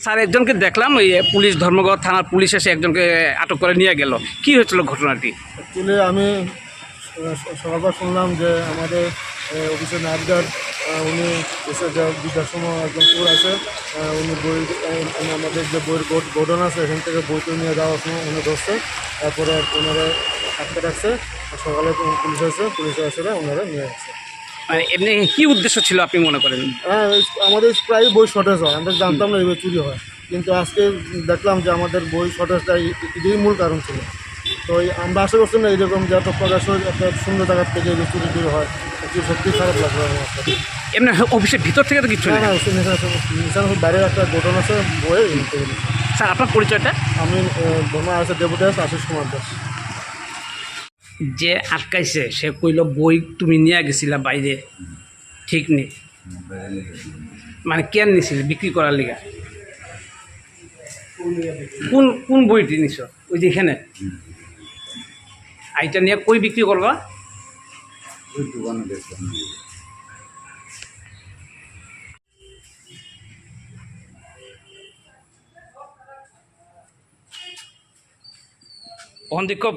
Sir একজনকে দেখলাম ওই পুলিশ ধর্মঘট থানার পুলিশ এসে একজনকে আটক করে নিয়ে গেল, কি হয়েছিল ঘটনাটি? অ্যাকচুয়ালি আমি সকালবার শুনলাম যে আমাদের অফিসের নাইট গার্ড উনি এসে যে দুটার সময় একজন চোর আছে, উনি বই আমাদের যে বইয়ের গোডাউন আছে এখান থেকে বইটা নিয়ে যাওয়ার সময় উনি ধরছে, তারপরে ওনারা আটকে রাখছে। সকালে পুলিশ আসে, পুলিশ আসলে ওনারা নিয়ে আসছে। মানে এমনি কি উদ্দেশ্য ছিল আপনি মনে করেন? হ্যাঁ, আমাদের প্রায় বই শর্টেজ হয়, আমরা জানতাম না এইভাবে চুরি হয়, কিন্তু আজকে দেখলাম যে আমাদের বই শর্টেজটা এটাই মূল কারণ ছিল। তো আমরা আশা করছি না এরকম যে এত প্রকাশ একটা সুন্দর জায়গার থেকে যে চুরি টুরি হয়, একটু সত্যি খারাপ লাগলো আমার সাথে। এমনি অফিসের ভিতর থেকে তো কিছু হ্যাঁ নেই? হ্যাঁ, বাইরের একটা গোডাউন আছে বইয়ে। স্যার আপনার পরিচয়টা? আমি বর্মা আছে দেবদাস, আশিস কুমার দাস। যে আটকাইছে সে কইল বই তুমি নিয়ে গেছিলা বাইরে, ঠিক নেই? মানে কেন নিছিল? বিক্রি করার লিগা? কোন কোন বইটি নিছ? ওই যেখানে আইটা নিয়ে কই বিক্রি করবা? ওখান থেকে